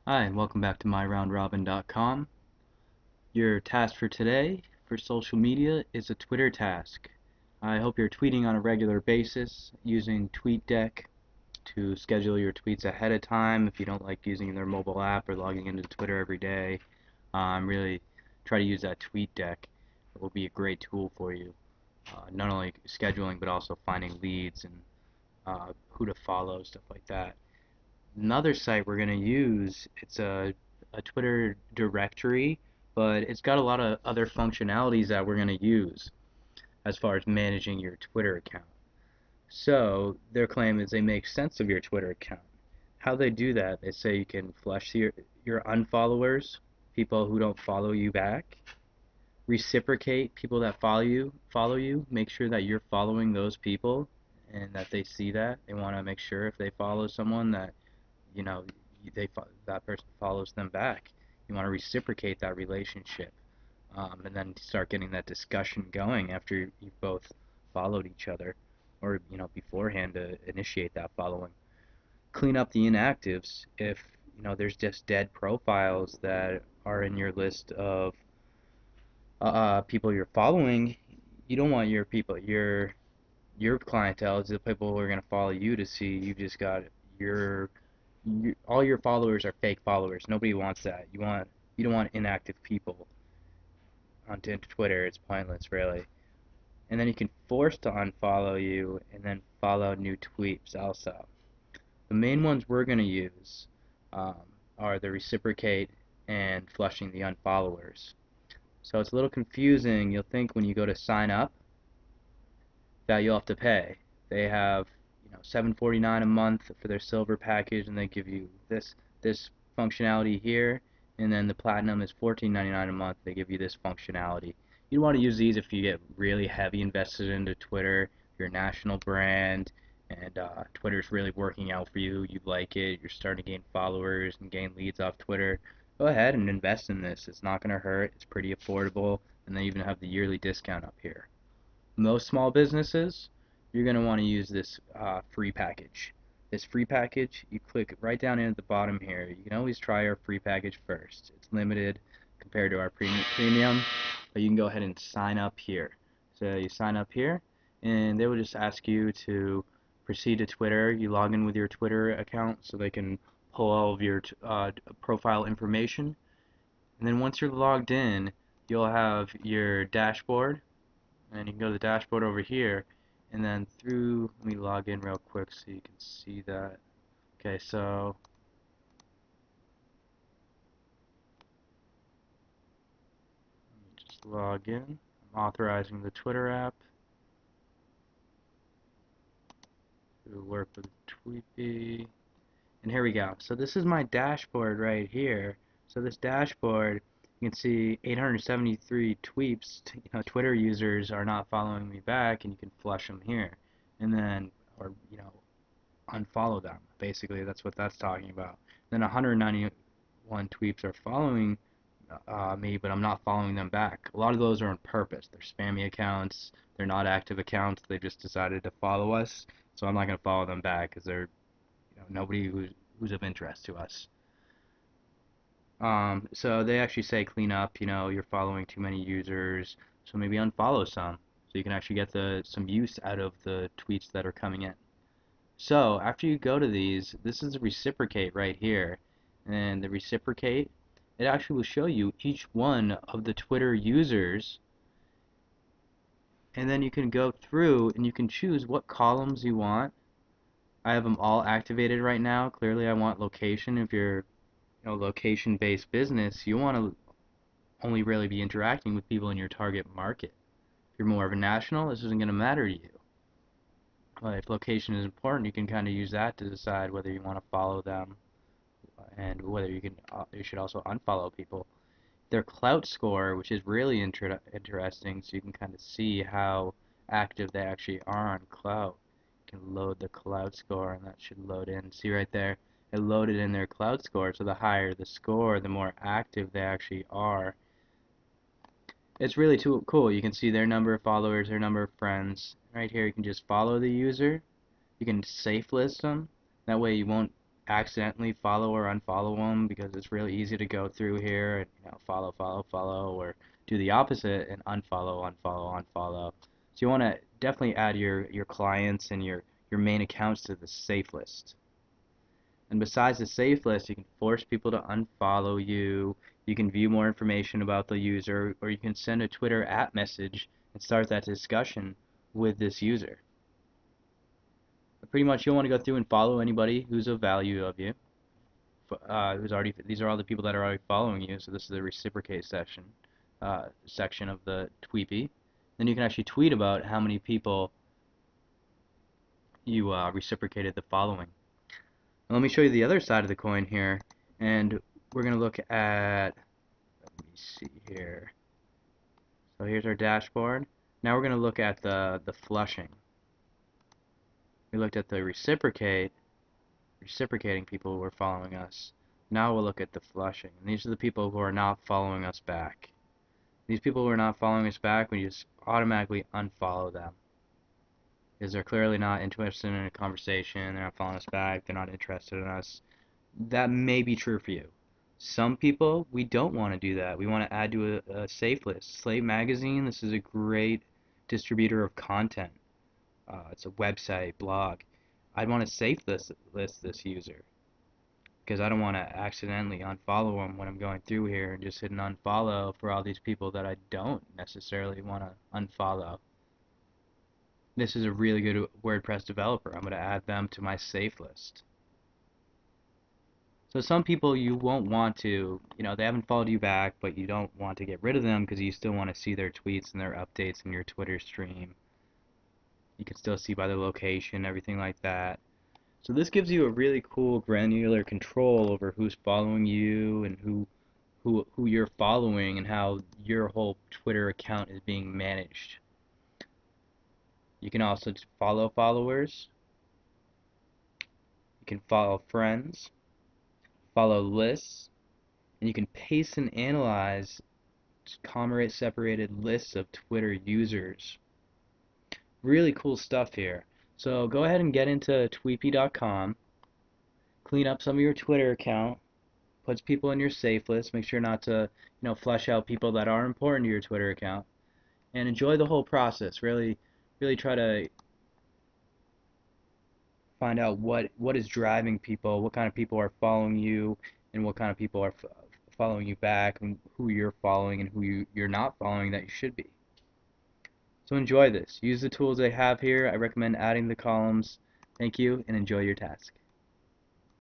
Hi, and welcome back to myroundrobin.com. Your task for today for social media is a Twitter task. I hope you're tweeting on a regular basis using TweetDeck to schedule your tweets ahead of time if you don't like using their mobile app or logging into Twitter every day. Really try to use that TweetDeck. It will be a great tool for you, not only scheduling but also finding leads and who to follow, stuff like that. Another site we're going to use, it's a Twitter directory, but it's got a lot of other functionalities that we're going to use as far as managing your Twitter account. So their claim is they make sense of your Twitter account. How they do that, they say you can flush your unfollowers, people who don't follow you back, reciprocate people that follow you, make sure that you're following those people and that they see that. They want to make sure if they follow someone that you know that person follows them back. You want to reciprocate that relationship, and then start getting that discussion going after you've both followed each other, or beforehand to initiate that following. Clean up the inactives if there's just dead profiles that are in your list of people you're following. You don't want your clientele is the people who are going to follow you to see you've just got your all your followers are fake followers. Nobody wants that. You don't want inactive people onto Twitter. It's pointless, really. And then you can force to unfollow you and then follow new tweets also. The main ones we're going to use um, are the reciprocate and flushing the unfollowers. So it's a little confusing. You'll think when you go to sign up that you'll have to pay. They have $7.49 a month for their silver package, and they give you this functionality here, and then the platinum is $14.99 a month. They give you this functionality. You want to use these if you get really heavy invested into Twitter, you're a national brand, and Twitter's really working out for you. You like it. You're starting to gain followers and gain leads off Twitter. Go ahead and invest in this. It's not going to hurt. It's pretty affordable, and they even have the yearly discount up here. Most small businesses, you're going to want to use this free package. This free package, you click right down in at the bottom here. You can always try our free package first. It's limited compared to our premium, but you can go ahead and sign up here. So you sign up here, and they will just ask you to proceed to Twitter. You log in with your Twitter account so they can pull all of your profile information. And then once you're logged in, you'll have your dashboard, and you can go to the dashboard over here, and then let me log in real quick so you can see that. Okay, so let me just log in. I'm authorizing the Twitter app to work with tweepi, and here we go. So this is my dashboard right here. So this dashboard, you can see 873 tweets. Twitter users are not following me back, and you can flush them here, and then or unfollow them. Basically, that's what that's talking about. Then 191 tweets are following me, but I'm not following them back. A lot of those are on purpose. They're spammy accounts. They're not active accounts. They just decided to follow us, so I'm not going to follow them back because they're nobody who's of interest to us. So they actually say clean up. You're following too many users, so maybe unfollow some, so you can actually get some use out of the tweets that are coming in. So after you go to these, this is the reciprocate right here, and the reciprocate, it actually will show you each one of the Twitter users, and then you can go through and you can choose what columns you want. I have them all activated right now. Clearly I want location. If you're location-based business, you want to only really be interacting with people in your target market. If you're more of a national, this isn't going to matter to you. If location is important, you can kind of use that to decide whether you want to follow them and whether you should also unfollow people. Their clout score, which is really interesting, so you can kind of see how active they actually are on clout. You can load the clout score, and that should load in. See right there, it loaded in their clout score. So the higher the score, the more active they actually are. It's really too cool. You can see their number of followers, their number of friends. Right here, you can just follow the user. You can safe list them. That way you won't accidentally follow or unfollow them, because it's really easy to go through here and follow, follow, follow, or do the opposite and unfollow, unfollow, unfollow. So you want to definitely add your clients and your main accounts to the safe list. And besides the safe list, you can force people to unfollow you. You can view more information about the user, or you can send a Twitter @ message and start that discussion with this user. But pretty much, you'll want to go through and follow anybody who's of value of you. These are all the people that are already following you. So this is the reciprocate section of the tweepi. Then you can actually tweet about how many people you reciprocated the following. Let me show you the other side of the coin here, and we're going to look at, let me see here. So here's our dashboard. Now we're going to look at the flushing. We looked at the reciprocating people who are following us. Now we'll look at the flushing. And these are the people who are not following us back. These people who are not following us back, we just automatically unfollow them, because they're clearly not interested in a conversation, they're not following us back, they're not interested in us. That may be true for you. Some people, we don't want to do that. We want to add to a safe list. Slate Magazine, this is a great distributor of content. It's a website, blog. I'd want to safe list this user, because I don't want to accidentally unfollow them when I'm going through here and just hit an unfollow for all these people that I don't necessarily want to unfollow. This is a really good WordPress developer. I'm going to add them to my safe list. So some people you won't want to, they haven't followed you back, but you don't want to get rid of them because you still want to see their tweets and their updates in your Twitter stream. You can still see by the location, everything like that. So this gives you a really cool granular control over who's following you and who you're following and how your whole Twitter account is being managed. You can also follow followers. You can follow friends, follow lists, and you can paste and analyze comma separated lists of Twitter users. Really cool stuff here. So go ahead and get into tweepi.com, clean up some of your Twitter account, puts people in your safe list, make sure not to flush out people that are important to your Twitter account, and enjoy the whole process. Really try to find out what is driving people, what kind of people are following you, and what kind of people are following you back, and who you're following and who you're not following that you should be. So enjoy this. Use the tools I have here. I recommend adding the columns. Thank you, and enjoy your task.